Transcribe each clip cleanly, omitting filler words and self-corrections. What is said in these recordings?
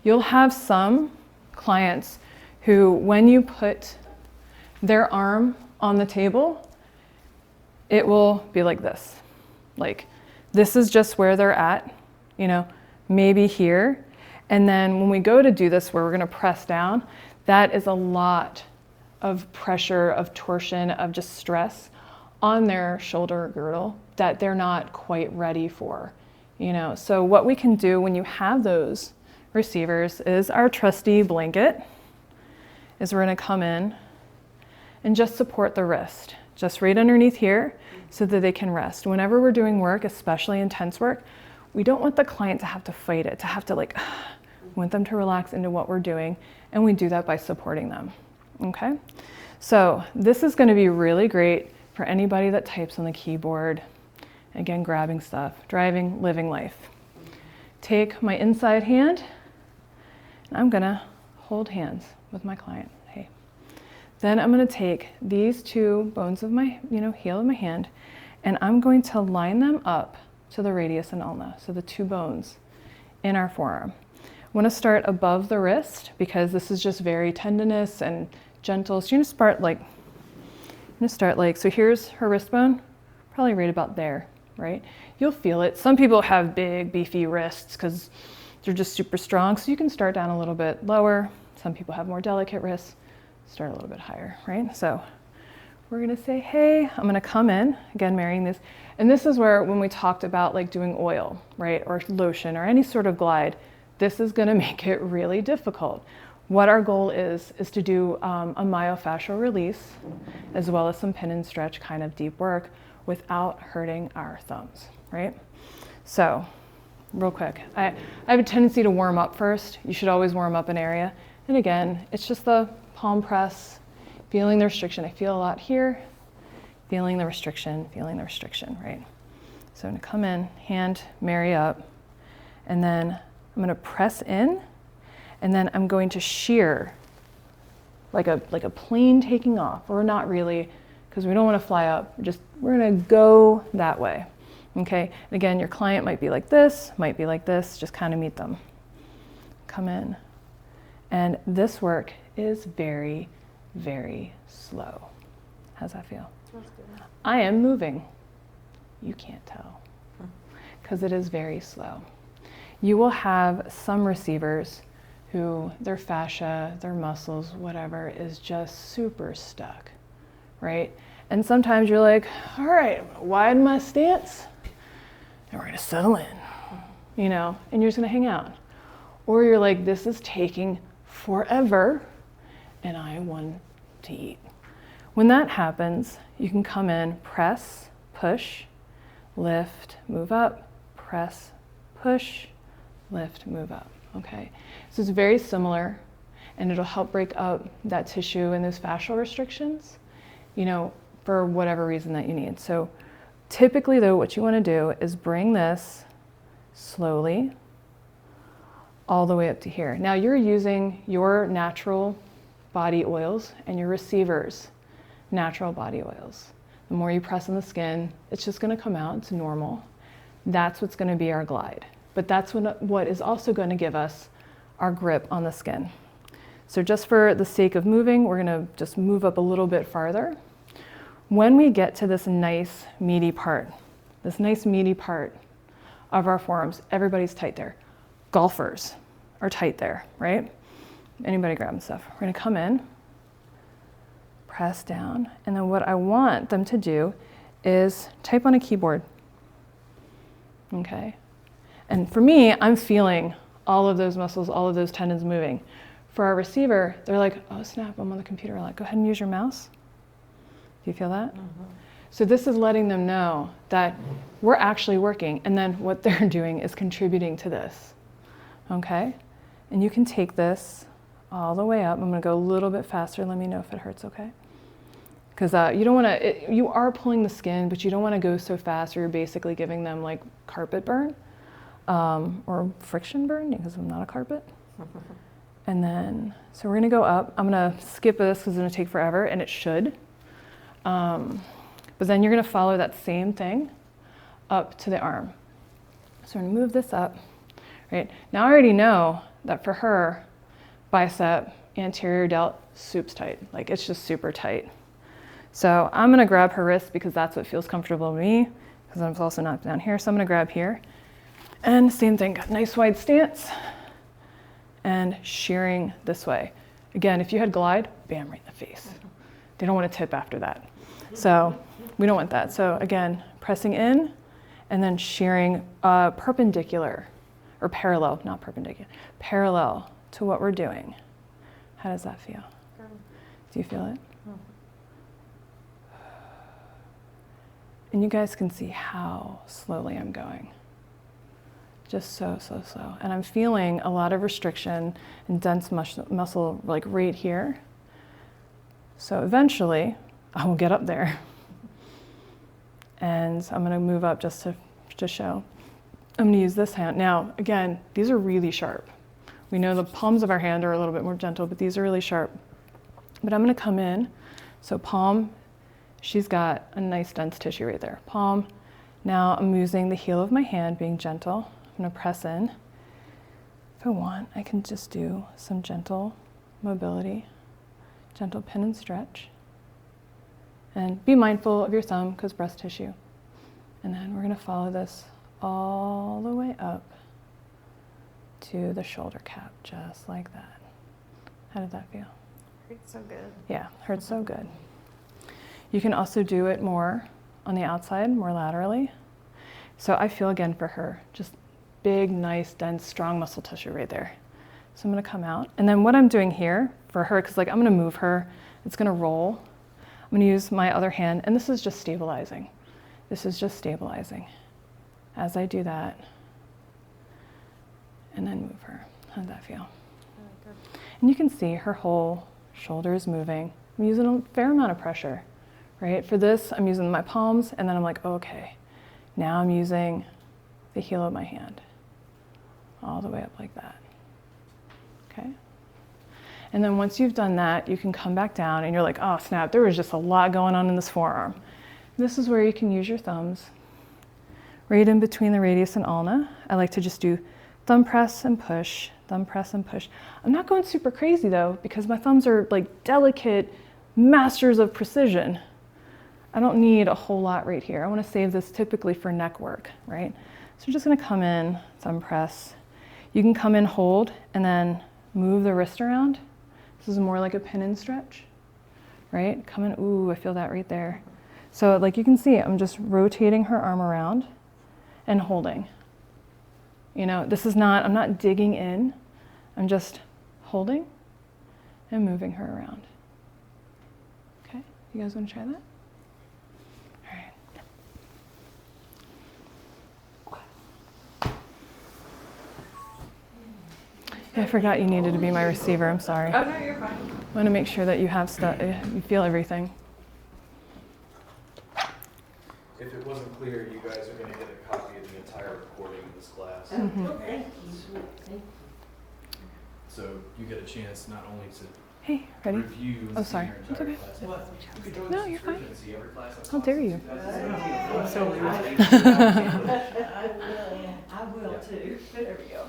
You'll have some clients who, when you put their arm on the table, it will be like this. Like, this is just where they're at, you know, maybe here. And then when we go to do this, where we're gonna press down, that is a lot of pressure, of torsion, of just stress on their shoulder girdle that they're not quite ready for, you know. So what we can do when you have those receivers is our trusty blanket, is we're gonna come in and just support the wrist, just right underneath here so that they can rest. Whenever we're doing work, especially intense work, we don't want the client to have to fight it, to have to like, we want them to relax into what we're doing, and we do that by supporting them, okay? So this is gonna be really great for anybody that types on the keyboard, again, grabbing stuff, driving, living life. Take my inside hand, and I'm gonna hold hands with my client, hey. Then I'm gonna take these two bones of my, heel of my hand, and I'm going to line them up to the radius and ulna, so the two bones in our forearm. I wanna start above the wrist because this is just very tendinous and gentle. So you're gonna start like, so here's her wrist bone, probably right about there, right? You'll feel it. Some people have big, beefy wrists because they're just super strong. So you can start down a little bit lower. Some people have more delicate wrists, start a little bit higher, right? So we're gonna say, hey, I'm gonna come in, again, marrying this. And this is where, when we talked about like doing oil, right? Or lotion or any sort of glide, this is gonna make it really difficult. What our goal is to do a myofascial release, as well as some pin and stretch kind of deep work without hurting our thumbs, right? So, real quick, I have a tendency to warm up first. You should always warm up an area. And again, it's just the palm press, feeling the restriction. I feel a lot here, feeling the restriction, right? So I'm gonna come in, hand marry up, and then I'm gonna press in, and then I'm going to shear like a plane taking off, or not really, because we don't want to fly up. We're going to go that way. Okay. And again, your client might be like this, just kind of meet them. Come in. And this work is very, very slow. How's that feel? That's good. I am moving. You can't tell because it is very slow. You will have some receivers who their fascia, their muscles, whatever, is just super stuck, right? And sometimes you're like, all right, I'm gonna widen my stance, and we're gonna settle in, and you're just gonna hang out. Or you're like, this is taking forever, and I want to eat. When that happens, you can come in, press, push, lift, move up, press, push, lift, move up. Okay, so it's very similar, and it'll help break up that tissue and those fascial restrictions, for whatever reason that you need. So typically though, what you want to do is bring this slowly all the way up to here. Now you're using your natural body oils and your receiver's natural body oils. The more you press on the skin, it's just going to come out. It's normal. That's what's going to be our glide. But that's what is also going to give us our grip on the skin. So just for the sake of moving, we're going to just move up a little bit farther. When we get to this nice meaty part of our forearms, everybody's tight there. Golfers are tight there, right? Anybody grabbing stuff. We're going to come in, press down, and then what I want them to do is type on a keyboard. Okay? And for me, I'm feeling all of those muscles, all of those tendons moving. For our receiver, they're like, oh snap, I'm on the computer. Like, go ahead and use your mouse. Do you feel that? Mm-hmm. So this is letting them know that we're actually working, and then what they're doing is contributing to this. Okay? And you can take this all the way up. I'm gonna go a little bit faster. Let me know if it hurts, okay? Because you don't wanna, you are pulling the skin, but you don't wanna go so fast, or you're basically giving them like carpet burn. Or friction burn, because I'm not a carpet. And then, so we're gonna go up. I'm gonna skip this because it's gonna take forever, and it should. But then you're gonna follow that same thing up to the arm. So we're gonna move this up. right? Now I already know that for her, bicep, anterior delt, soup's tight. Like it's just super tight. So I'm gonna grab her wrist because that's what feels comfortable to me, because I'm also not down here. So I'm gonna grab here. And same thing, nice wide stance and shearing this way. Again, if you had glide, bam, right in the face. They don't want to tip after that. So we don't want that. So again, pressing in and then shearing perpendicular or parallel, not perpendicular, parallel to what we're doing. How does that feel? Do you feel it? And you guys can see how slowly I'm going. Just so slow. And I'm feeling a lot of restriction and dense muscle like right here. So eventually I will get up there. And I'm gonna move up just to show. I'm gonna use this hand. Now, again, these are really sharp. We know the palms of our hand are a little bit more gentle, but these are really sharp. But I'm gonna come in, so palm, she's got a nice dense tissue right there. Palm, now I'm using the heel of my hand, being gentle. I'm gonna press in. If I want, I can just do some gentle mobility, gentle pin and stretch. And be mindful of your thumb, because breast tissue. And then we're gonna follow this all the way up to the shoulder cap, just like that. How did that feel? Hurts so good. Yeah, hurts so good. You can also do it more on the outside, more laterally. So I feel again for her, just big, nice, dense, strong muscle tissue right there. So I'm gonna come out. And then what I'm doing here for her, because like I'm gonna move her, it's gonna roll. I'm gonna use my other hand, and this is just stabilizing. This is just stabilizing. As I do that, and then move her. How did that feel? And you can see her whole shoulder is moving. I'm using a fair amount of pressure, right? For this, I'm using my palms, and then I'm like, oh, okay. Now I'm using the heel of my hand, all the way up like that, okay? And then once you've done that, you can come back down, and you're like, oh, snap, there was just a lot going on in this forearm. This is where you can use your thumbs, right in between the radius and ulna. I like to just do thumb press and push, thumb press and push. I'm not going super crazy though, because my thumbs are like delicate masters of precision. I don't need a whole lot right here. I want to save this typically for neck work, right? So I'm just going to come in, thumb press. You can come in, hold, and then move the wrist around. This is more like a pin and stretch, right? Come in, ooh, I feel that right there. So like you can see, I'm just rotating her arm around and holding. You know, this is not, I'm not digging in. I'm just holding and moving her around. Okay, you guys want to try that? I forgot you needed to be my receiver. I'm sorry. Oh, no, you're fine. I want to make sure that you have stuff, you feel everything. If it wasn't clear, you guys are going to get a copy of the entire recording of this class. Mm-hmm. Thank you. So you get a chance not only to Hey, ready? review and Oh, see sorry. your It's entire okay. class. You could join No, the you're fine. subscription and see every class I've How taught dare since you? 2016. I will too. There we go.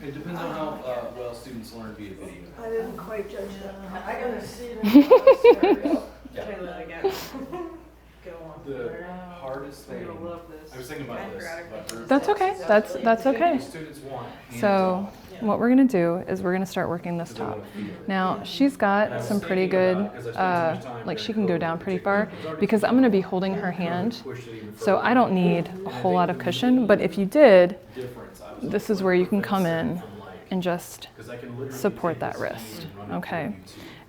It depends on how well students learn via video. I didn't quite judge that. I gotta see it in the Yeah. Okay, let it go. Go on. The hardest thing, You're gonna love this. I was thinking about this, but That's okay. That's okay. students want So what we're going to do is we're going to start working this top. Now, she's got some pretty good, like she can go down pretty far because I'm going to be holding her hand. So I don't need a whole lot of cushion, but if you did, this is where you can come in and just support that wrist, okay?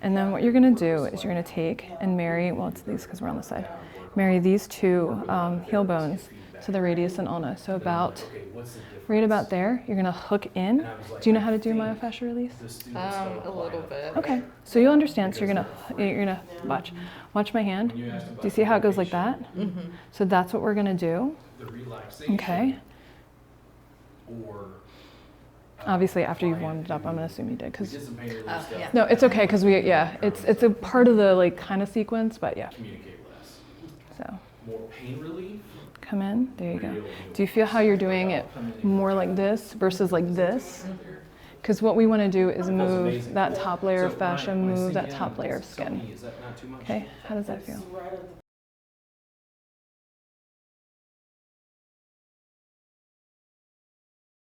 And then what you're going to do is you're going to take and marry, well, it's these because we're on the side, marry these two heel bones to the radius and ulna. So about, right about there, you're going to hook in. Do you know how to do myofascial release? A little bit. Okay, so you'll understand. So you're gonna watch my hand. Do you see how it goes like that? Mm-hmm. So that's what we're gonna do. Okay. Obviously, after you've warmed it up, I'm gonna assume you did, because Yeah. no, it's okay, because it's a part of the like kind of sequence, but yeah. Communicate less. So More pain relief. Come in, there you go. Do you feel how you're doing it more like this versus like this? Because what we want to do is move that top layer of fascia, move that top layer of skin. Okay, how does that feel? Right at the